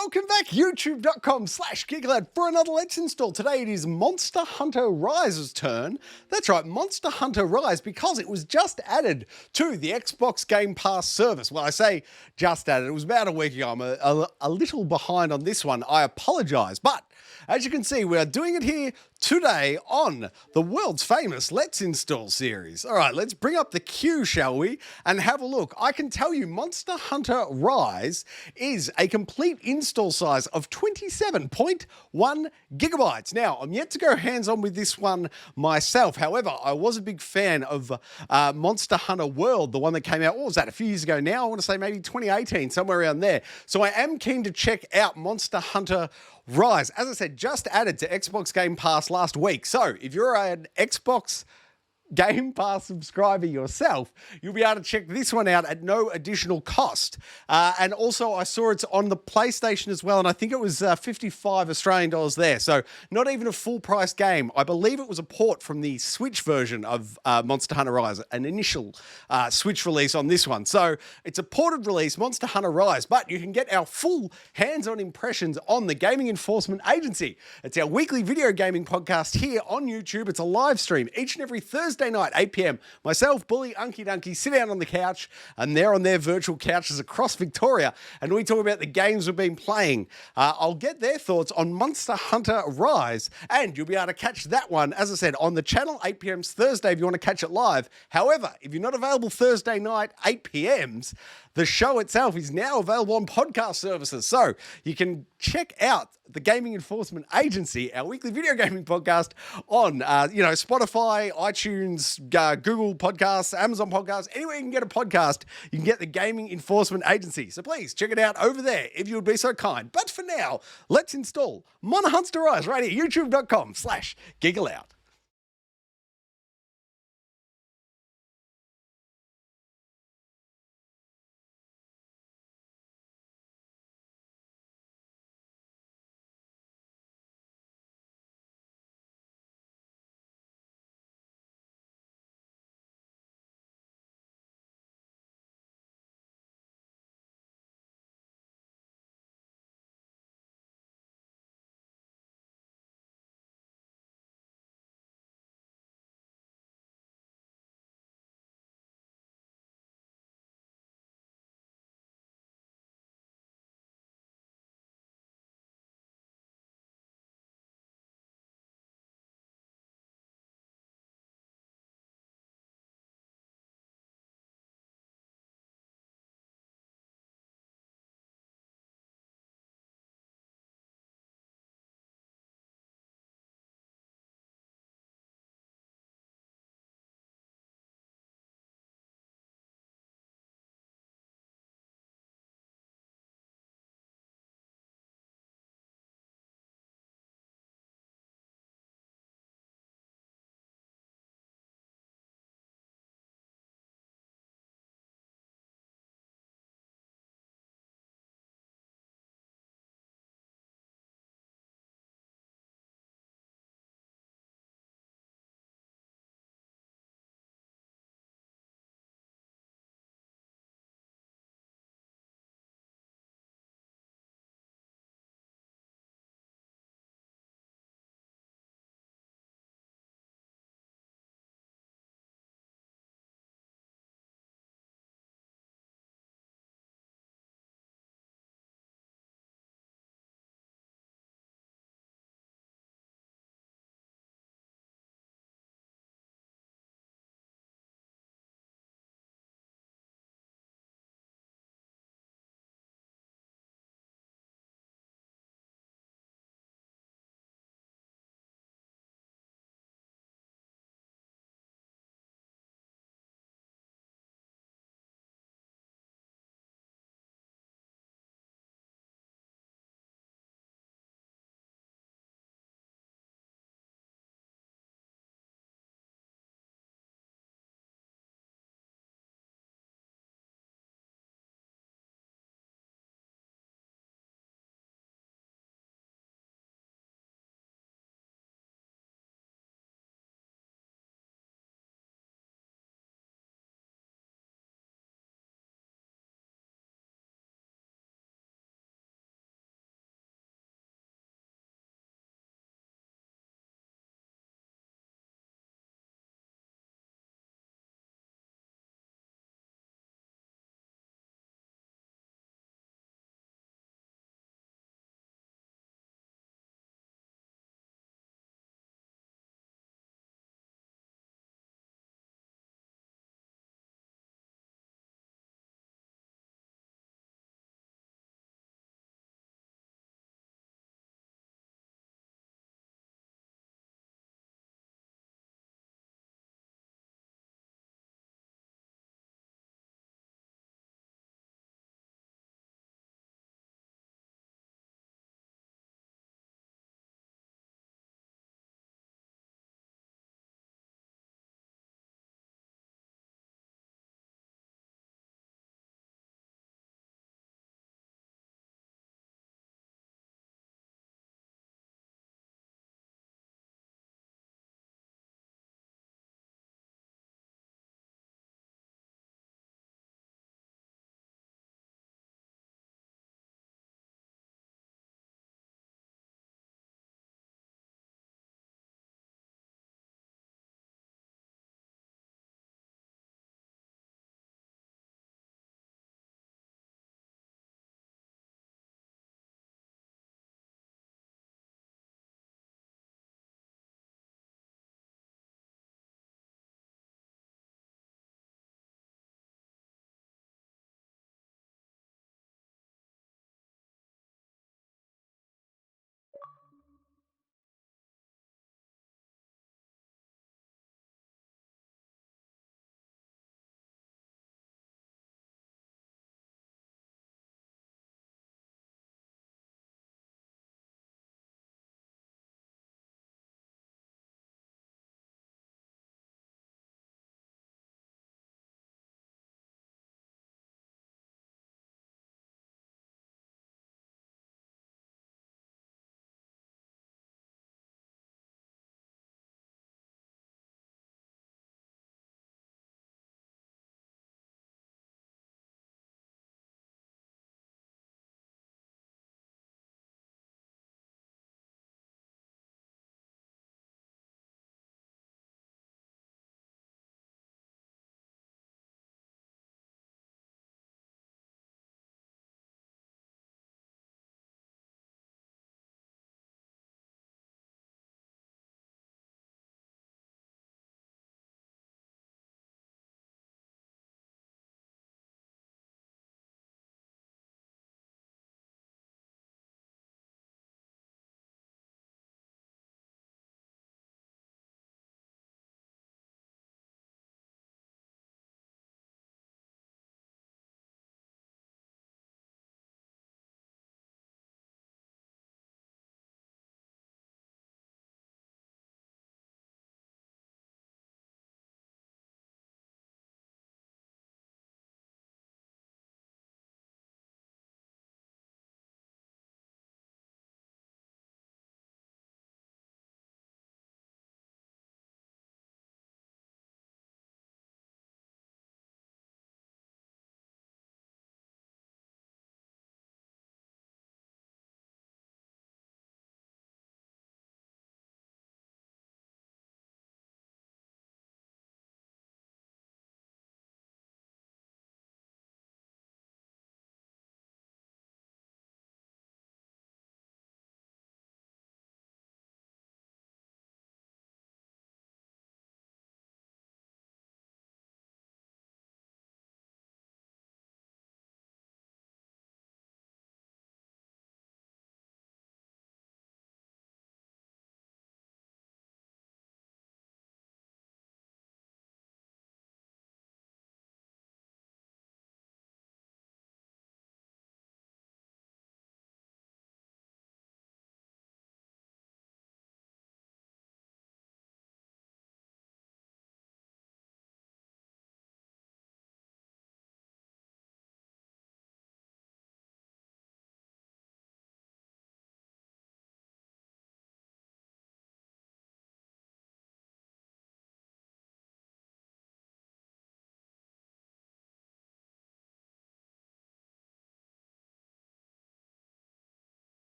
welcome back, youtube.com/Geek Aloud for another Let's Install. Today it is Monster Hunter Rise's turn. That's right, Monster Hunter Rise, because it was just added to the Xbox Game Pass service. Well, I say just added, it was about a week ago. I'm a little behind on this one. I apologize, but as you can see, we are doing it here today on the world's famous Let's Install series. All right, let's bring up the queue, shall we, and have a look. I can tell you Monster Hunter Rise is a complete install size of 27.1 gigabytes. Now, I'm yet to go hands-on with this one myself. However, I was a big fan of Monster Hunter World, the one that came out, what was that, a few years ago now? I want to say maybe 2018, somewhere around there. So I am keen to check out Monster Hunter Rise. As I said, just added to Xbox Game Pass last week. So if you're an Xbox Game Pass subscriber yourself, you'll be able to check this one out at no additional cost. And also I saw it's on the PlayStation as well, and I think it was 55 Australian dollars there. So not even a full price game. I believe it was a port from the Switch version of Monster Hunter Rise, an initial Switch release on this one. So it's a ported release, Monster Hunter Rise, but you can get our full hands-on impressions on the Gaming Enforcement Agency. It's our weekly video gaming podcast here on YouTube. It's a live stream each and every Thursday night, 8 p.m. Myself, Bully, Unky Dunky, sit down on the couch, and they're on their virtual couches across Victoria, and we talk about the games we've been playing. I'll get their thoughts on Monster Hunter Rise, and you'll be able to catch that one, as I said, on the channel, 8 p.m.'s Thursday if you want to catch it live. However, if you're not available Thursday night, 8 p.m.'s, the show itself is now available on podcast services, so you can check out the Gaming Enforcement Agency, our weekly video gaming podcast, on Spotify, iTunes, Google Podcasts, Amazon Podcasts, anywhere you can get a podcast, you can get the Gaming Enforcement Agency. So please check it out over there if you would be so kind. But for now, let's install Monster Hunter Rise right here, youtube.com/Geek Aloud.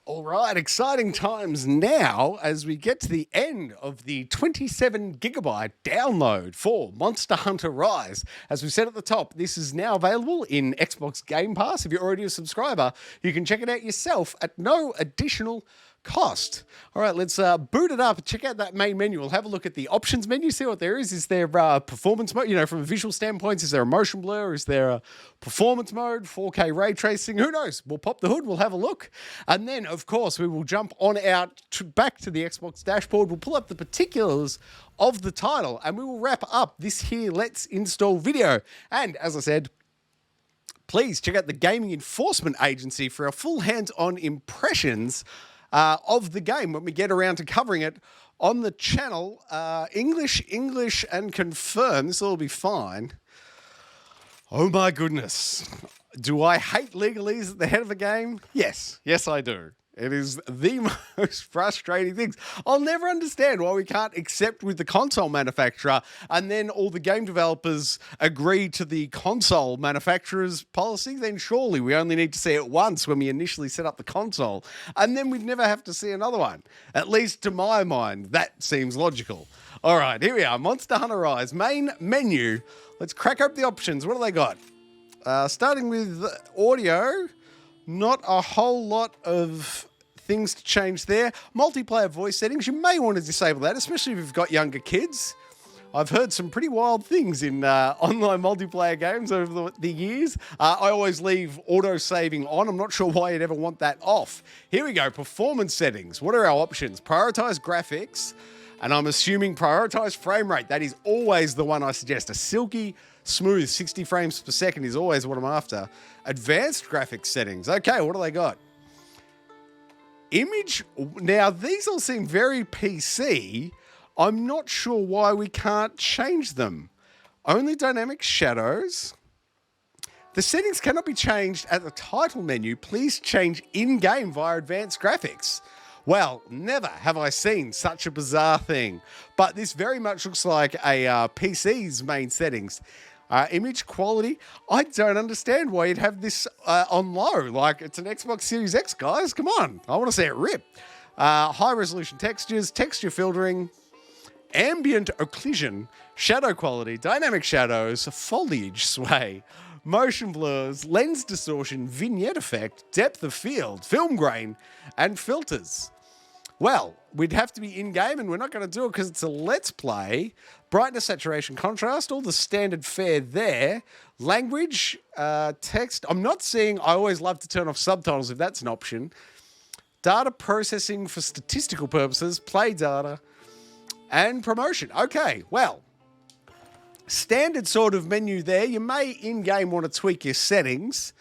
All right, exciting times now as we get to the end of the 27 gigabyte download for Monster Hunter Rise. As we said at the top, this is now available in Xbox Game Pass. If you're already a subscriber, you can check it out yourself at no additional cost. All right, let's boot it up. Check out that main menu. We'll have a look at the options menu, see what there is. Is there performance mode? You know, from a visual standpoint, is there a motion blur? Is there a performance mode? 4K ray tracing? Who knows? We'll pop the hood. We'll have a look. And then, of course, we will jump on out back to the Xbox dashboard. We'll pull up the particulars of the title and we will wrap up this here Let's Install video. And as I said, please check out the Gaming Enforcement Agency for a full hands-on impressions of the game when we get around to covering it on the channel. English, and confirm. This will all be fine. Oh my goodness. Do I hate legalese at the head of a game? Yes. Yes, I do. It is the most frustrating things. I'll never understand why we can't accept with the console manufacturer and then all the game developers agree to the console manufacturer's policy. Then surely we only need to see it once when we initially set up the console and then we'd never have to see another one. At least to my mind, that seems logical. All right, here we are. Monster Hunter Rise, main menu. Let's crack up the options. What do they got? Starting with audio. Not a whole lot of things to change there. Multiplayer voice settings, you may want to disable that, especially if you've got younger kids. I've heard some pretty wild things in online multiplayer games over the years. I always leave auto-saving on. I'm not sure why you'd ever want that off. Here we go, performance settings. What are our options? Prioritize graphics, and I'm assuming prioritize frame rate. That is always the one I suggest. A silky, smooth 60 frames per second is always what I'm after. Advanced graphics settings. Okay, what do they got? Image. Now, these all seem very PC. I'm not sure why we can't change them. Only dynamic shadows. The settings cannot be changed at the title menu. Please change in-game via advanced graphics. Well, never have I seen such a bizarre thing. But this very much looks like a PC's main settings. Image quality, I don't understand why you'd have this on low. Like, it's an Xbox Series X, guys. Come on. I want to see it rip. High resolution textures, texture filtering, ambient occlusion, shadow quality, dynamic shadows, foliage sway, motion blurs, lens distortion, vignette effect, depth of field, film grain, and filters. Well, we'd have to be in-game, and we're not going to do it because it's a Let's Play. Brightness, saturation, contrast, all the standard fare there. Language, text. I'm not seeing, I always love to turn off subtitles if that's an option. Data processing for statistical purposes, play data, and promotion. Okay, well, standard sort of menu there. You may in-game want to tweak your settings.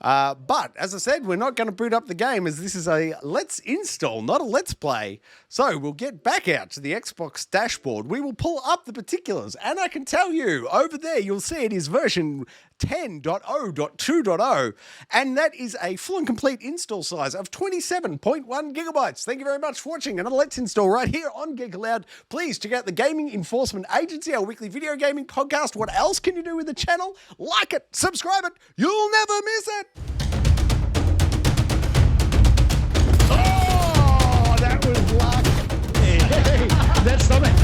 But, as I said, we're not going to boot up the game as this is a Let's Install, not a Let's Play. So we'll get back out to the Xbox dashboard. We will pull up the particulars. And I can tell you, over there, you'll see it is version 10.0.2.0. And that is a full and complete install size of 27.1 gigabytes. Thank you very much for watching another Let's Install right here on Geek Aloud. Please check out the Gaming Enforcement Agency, our weekly video gaming podcast. What else can you do with the channel? Like it, subscribe it, you'll never miss it. Oh, that was luck. Hey, that's something.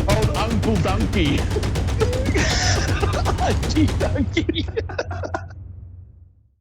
Old Uncle Donkey. Donkey.